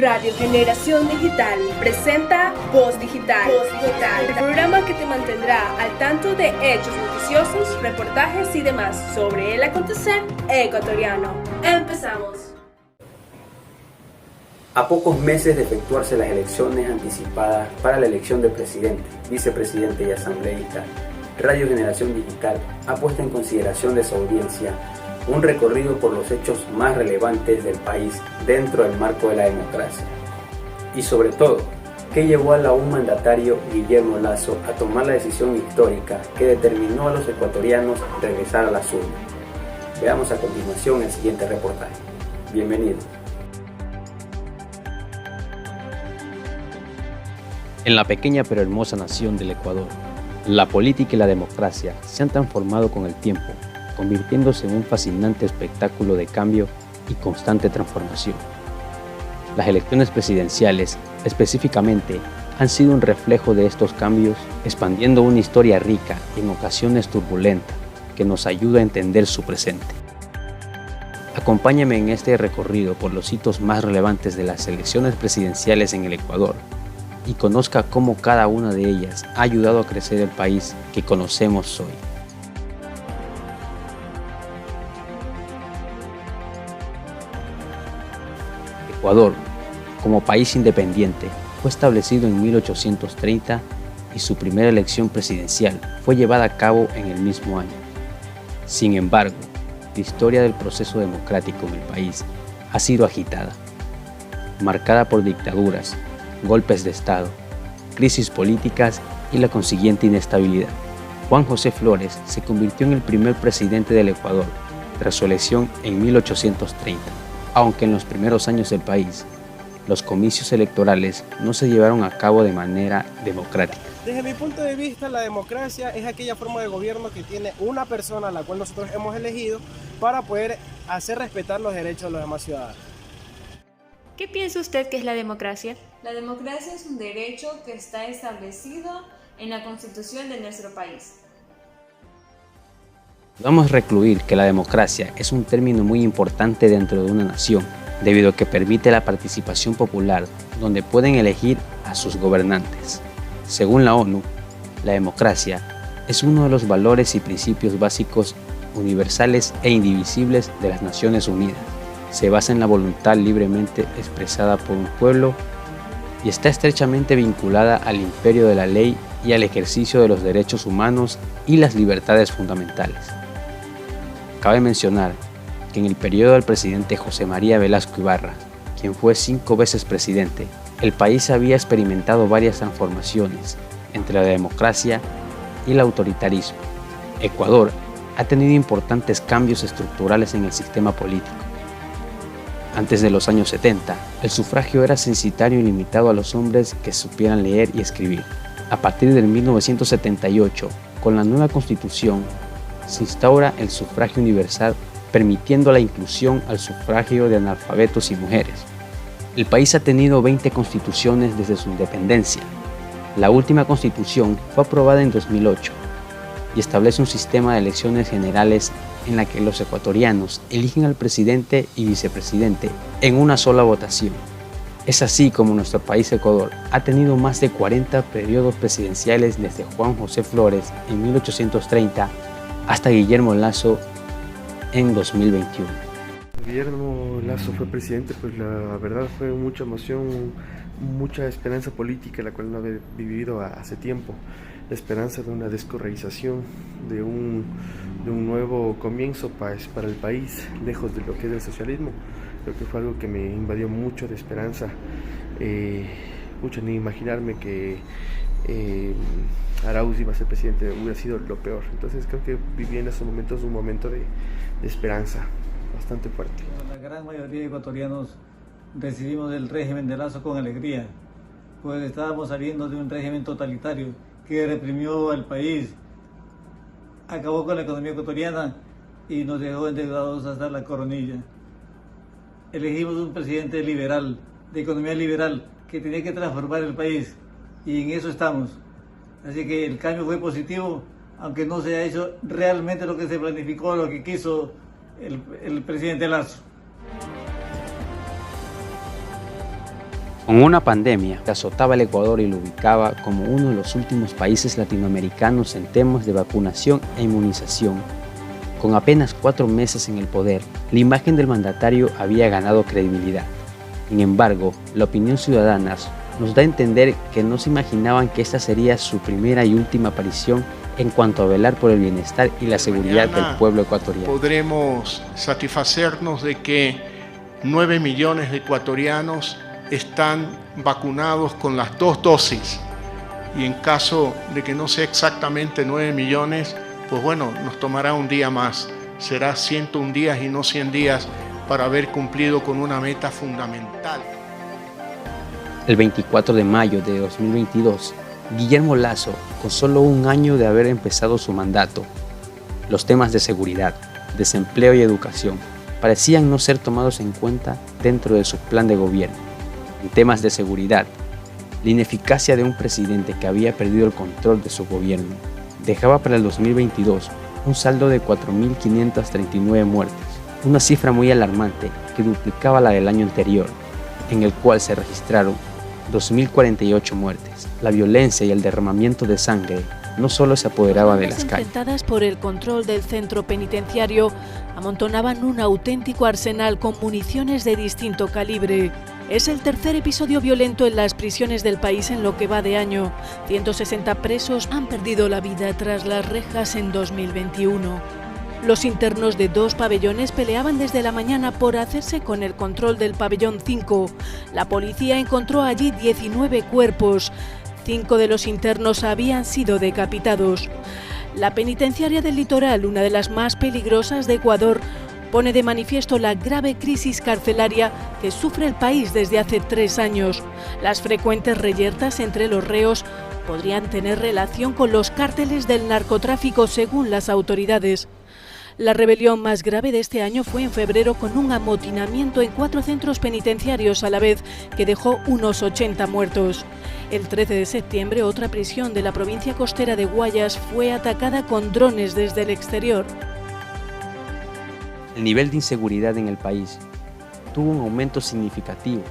Radio Generación Digital presenta Voz Digital, el programa que te mantendrá al tanto de hechos noticiosos, reportajes y demás sobre el acontecer ecuatoriano. ¡Empezamos! A pocos meses de efectuarse las elecciones anticipadas para la elección de presidente, vicepresidente y asambleísta, Radio Generación Digital ha puesto en consideración de su audiencia un recorrido por los hechos más relevantes del país dentro del marco de la democracia. Y sobre todo, ¿qué llevó al aún mandatario Guillermo Lasso a tomar la decisión histórica que determinó a los ecuatorianos regresar a las urnas? Veamos a continuación el siguiente reportaje. Bienvenido. En la pequeña pero hermosa nación del Ecuador, la política y la democracia se han transformado con el tiempo, convirtiéndose en un fascinante espectáculo de cambio y constante transformación. Las elecciones presidenciales, específicamente, han sido un reflejo de estos cambios, expandiendo una historia rica y en ocasiones turbulenta que nos ayuda a entender su presente. Acompáñame en este recorrido por los hitos más relevantes de las elecciones presidenciales en el Ecuador y conozca cómo cada una de ellas ha ayudado a crecer el país que conocemos hoy. Ecuador, como país independiente, fue establecido en 1830 y su primera elección presidencial fue llevada a cabo en el mismo año. Sin embargo, la historia del proceso democrático en el país ha sido agitada, marcada por dictaduras, golpes de Estado, crisis políticas y la consiguiente inestabilidad. Juan José Flores se convirtió en el primer presidente del Ecuador tras su elección en 1830. Aunque en los primeros años del país, los comicios electorales no se llevaron a cabo de manera democrática. Desde mi punto de vista, la democracia es aquella forma de gobierno que tiene una persona a la cual nosotros hemos elegido para poder hacer respetar los derechos de los demás ciudadanos. ¿Qué piensa usted que es la democracia? La democracia es un derecho que está establecido en la Constitución de nuestro país. Podemos recluir que la democracia es un término muy importante dentro de una nación, debido a que permite la participación popular, donde pueden elegir a sus gobernantes. Según la ONU, la democracia es uno de los valores y principios básicos, universales e indivisibles de las Naciones Unidas. Se basa en la voluntad libremente expresada por un pueblo y está estrechamente vinculada al imperio de la ley y al ejercicio de los derechos humanos y las libertades fundamentales. Cabe mencionar que en el periodo del presidente José María Velasco Ibarra, quien fue 5 veces presidente, el país había experimentado varias transformaciones entre la democracia y el autoritarismo. Ecuador ha tenido importantes cambios estructurales en el sistema político. Antes de los años 70, el sufragio era censitario y limitado a los hombres que supieran leer y escribir. A partir de 1978, con la nueva Constitución, se instaura el sufragio universal, permitiendo la inclusión al sufragio de analfabetos y mujeres. El país ha tenido 20 constituciones desde su independencia. La última constitución fue aprobada en 2008 y establece un sistema de elecciones generales en la que los ecuatorianos eligen al presidente y vicepresidente en una sola votación. Es así como nuestro país Ecuador ha tenido más de 40 periodos presidenciales desde Juan José Flores en 1830 hasta Guillermo Lasso en 2021. Guillermo Lasso fue presidente, pues la verdad fue mucha emoción, mucha esperanza política, la cual no había vivido hace tiempo. La esperanza de una descorreización, de un nuevo comienzo para el país, lejos de lo que es el socialismo. Creo que fue algo que me invadió mucho de esperanza. Ni imaginarme que Arauz iba a ser presidente hubiera sido lo peor. Entonces creo que viví en esos momentos un momento de esperanza bastante fuerte. La gran mayoría de ecuatorianos recibimos el régimen de Lasso con alegría, pues estábamos saliendo de un régimen totalitario que reprimió al país, acabó con la economía ecuatoriana y nos dejó endeudados hasta la coronilla. Elegimos un presidente liberal, de economía liberal, que tenía que transformar el país y en eso estamos. Así que el cambio fue positivo, aunque no se ha hecho realmente lo que se planificó, lo que quiso el presidente Lasso. Con una pandemia que azotaba el Ecuador y lo ubicaba como uno de los últimos países latinoamericanos en temas de vacunación e inmunización, con apenas 4 meses en el poder, la imagen del mandatario había ganado credibilidad. Sin embargo, la opinión ciudadana nos da a entender que no se imaginaban que esta sería su primera y última aparición en cuanto a velar por el bienestar y la seguridad del pueblo ecuatoriano. Podremos satisfacernos de que 9 millones de ecuatorianos están vacunados con las 2 dosis, y en caso de que no sea exactamente 9 millones, pues bueno, nos tomará un día más, será 101 días y no 100 días para haber cumplido con una meta fundamental. El 24 de mayo de 2022, Guillermo Lasso, con solo un año de haber empezado su mandato, los temas de seguridad, desempleo y educación parecían no ser tomados en cuenta dentro de su plan de gobierno. En temas de seguridad, la ineficacia de un presidente que había perdido el control de su gobierno dejaba para el 2022 un saldo de 4.539 muertes, una cifra muy alarmante que duplicaba la del año anterior, en el cual se registraron 2.048 muertes. La violencia y el derramamiento de sangre no solo se apoderaba de las calles. Enfrentadas por el control del centro penitenciario, amontonaban un auténtico arsenal con municiones de distinto calibre. Es el tercer episodio violento en las prisiones del país en lo que va de año. 160 presos han perdido la vida tras las rejas en 2021. Los internos de 2 pabellones peleaban desde la mañana por hacerse con el control del pabellón 5. La policía encontró allí 19 cuerpos. 5 de los internos habían sido decapitados. La penitenciaria del Litoral, una de las más peligrosas de Ecuador, pone de manifiesto la grave crisis carcelaria que sufre el país desde hace 3 años. Las frecuentes reyertas entre los reos podrían tener relación con los cárteles del narcotráfico, según las autoridades. La rebelión más grave de este año fue en febrero, con un amotinamiento en 4 centros penitenciarios a la vez, que dejó unos 80 muertos. El 13 de septiembre, otra prisión de la provincia costera de Guayas fue atacada con drones desde el exterior. El nivel de inseguridad en el país tuvo un aumento significativo,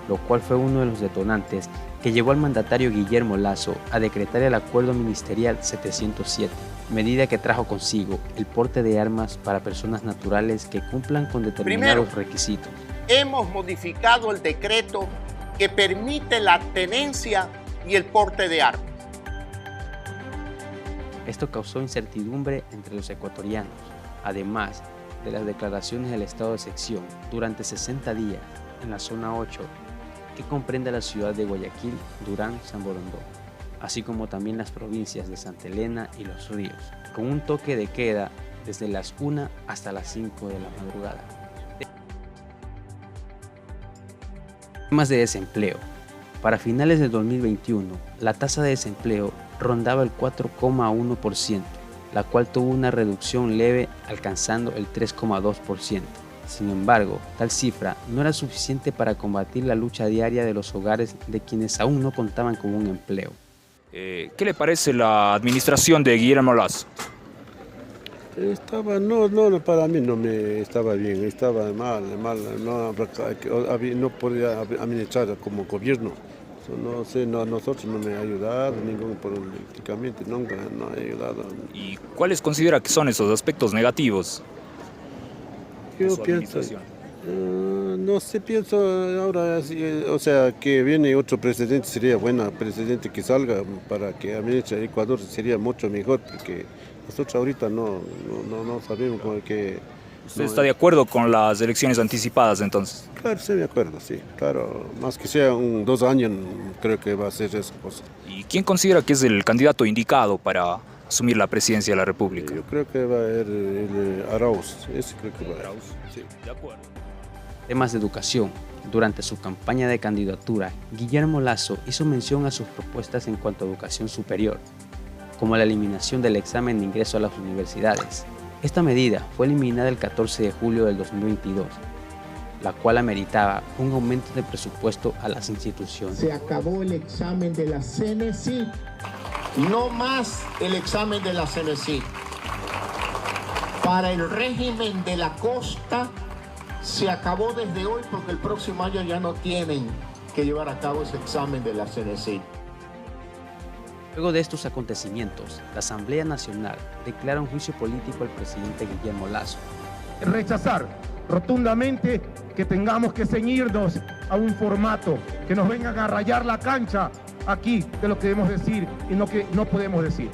lo cual fue uno de los detonantes que llevó al mandatario Guillermo Lasso a decretar el Acuerdo Ministerial 707, medida que trajo consigo el porte de armas para personas naturales que cumplan con determinados requisitos. Hemos modificado el decreto que permite la tenencia y el porte de armas. Esto causó incertidumbre entre los ecuatorianos, además de las declaraciones del estado de excepción durante 60 días en la zona 8, que comprende la ciudad de Guayaquil, Durán, San Borondón, así como también las provincias de Santa Elena y Los Ríos, con un toque de queda desde las 1 hasta las 5 de la madrugada. Temas de desempleo. Para finales de 2021, la tasa de desempleo rondaba el 4,1%, la cual tuvo una reducción leve alcanzando el 3,2%. Sin embargo, tal cifra no era suficiente para combatir la lucha diaria de los hogares de quienes aún no contaban con un empleo. ¿Qué le parece la administración de Guillermo Lasso? No, para mí no me estaba bien, estaba mal, no podía administrar como gobierno. No sé, a nosotros no me ha ayudado, ningún políticamente, nunca no ha ayudado. ¿Y cuáles considera que son esos aspectos negativos? Yo pienso, no sé, pienso ahora, o sea, que viene otro presidente, sería bueno presidente que salga para que administre Ecuador, sería mucho mejor, porque nosotros ahorita no sabemos cómo que... ¿Usted está de acuerdo con las elecciones anticipadas entonces? Claro, sí, de acuerdo, sí, claro, más que sea 2 años, creo que va a ser esa cosa. ¿Y quién considera que es el candidato indicado para asumir la presidencia de la República? Yo creo que va a ser el Arauz, ese creo que va a ser. Sí. De acuerdo. Temas de educación. Durante su campaña de candidatura, Guillermo Lasso hizo mención a sus propuestas en cuanto a educación superior, como la eliminación del examen de ingreso a las universidades. Esta medida fue eliminada el 14 de julio del 2022, la cual ameritaba un aumento de presupuesto a las instituciones. Se acabó el examen de la CNC. No más el examen de la CNC. Para el régimen de la costa se acabó desde hoy, porque el próximo año ya no tienen que llevar a cabo ese examen de la CNCI. Luego de estos acontecimientos, la Asamblea Nacional declara un juicio político al presidente Guillermo Lasso. Rechazar rotundamente que tengamos que ceñirnos a un formato, que nos vengan a rayar la cancha aquí de lo que debemos decir y no que no podemos decir.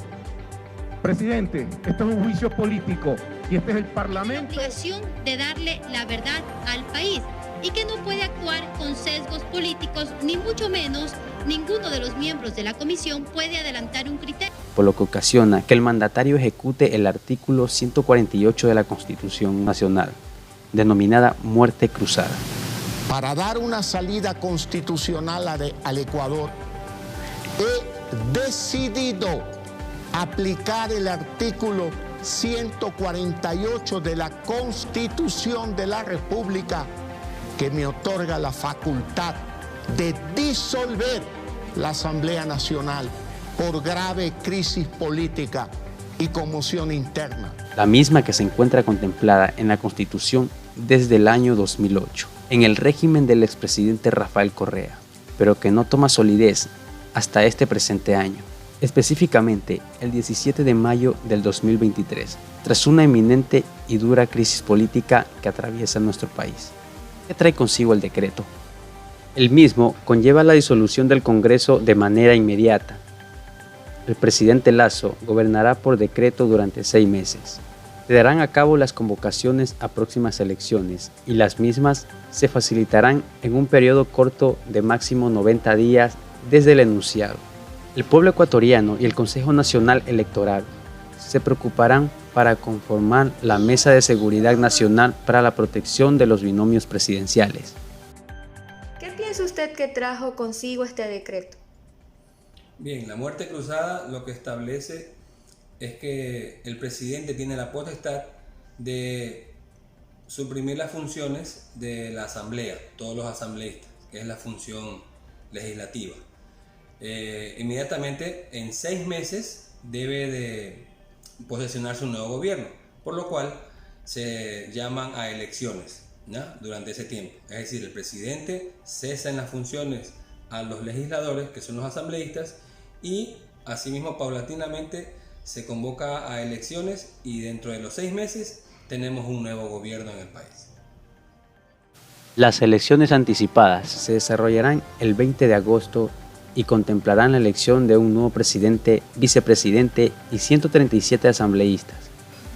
Presidente, esto es un juicio político y este es el Parlamento. La obligación de darle la verdad al país y que no puede actuar con sesgos políticos, ni mucho menos ninguno de los miembros de la comisión puede adelantar un criterio. Por lo que ocasiona que el mandatario ejecute el artículo 148 de la Constitución Nacional, denominada muerte cruzada. Para dar una salida constitucional al Ecuador, he decidido aplicar el artículo 148 de la Constitución de la República, que me otorga la facultad de disolver la Asamblea Nacional por grave crisis política y conmoción interna. La misma que se encuentra contemplada en la Constitución desde el año 2008, en el régimen del expresidente Rafael Correa, pero que no toma solidez hasta este presente año, específicamente el 17 de mayo del 2023, tras una eminente y dura crisis política que atraviesa nuestro país. ¿Qué trae consigo el decreto? El mismo conlleva la disolución del Congreso de manera inmediata. El presidente Lasso gobernará por decreto durante 6 meses. Se darán a cabo las convocaciones a próximas elecciones y las mismas se facilitarán en un periodo corto de máximo 90 días desde el enunciado. El pueblo ecuatoriano y el Consejo Nacional Electoral se preocuparán para conformar la Mesa de Seguridad Nacional para la protección de los binomios presidenciales. ¿Qué piensa usted que trajo consigo este decreto? Bien, la muerte cruzada lo que establece es que el presidente tiene la potestad de suprimir las funciones de la asamblea, todos los asambleístas, que es la función legislativa. Inmediatamente, en 6 meses, debe de posesionarse un nuevo gobierno, por lo cual se llaman a elecciones, ¿no?, durante ese tiempo. Es decir, el presidente cesa en las funciones a los legisladores, que son los asambleístas, y asimismo paulatinamente se convoca a elecciones y dentro de los 6 meses tenemos un nuevo gobierno en el país. Las elecciones anticipadas se desarrollarán el 20 de agosto y contemplarán la elección de un nuevo presidente, vicepresidente y 137 asambleístas.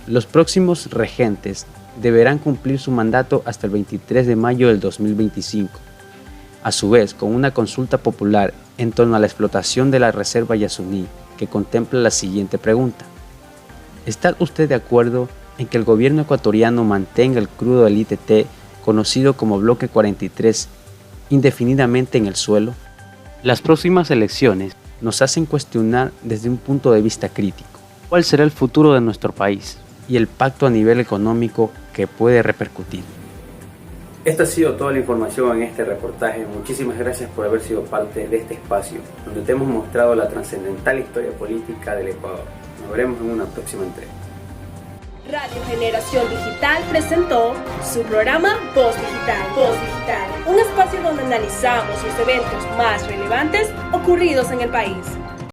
Los próximos regentes deberán cumplir su mandato hasta el 23 de mayo del 2025. A su vez, con una consulta popular en torno a la explotación de la reserva Yasuní, que contempla la siguiente pregunta: ¿está usted de acuerdo en que el gobierno ecuatoriano mantenga el crudo del ITT, conocido como Bloque 43, indefinidamente en el suelo? Las próximas elecciones nos hacen cuestionar desde un punto de vista crítico cuál será el futuro de nuestro país y el pacto a nivel económico que puede repercutir. Esta ha sido toda la información en este reportaje. Muchísimas gracias por haber sido parte de este espacio, donde te hemos mostrado la trascendental historia política del Ecuador. Nos veremos en una próxima entrega. Radio Generación Digital presentó su programa Voz Digital. Voz Digital, un espacio donde analizamos los eventos más relevantes ocurridos en el país.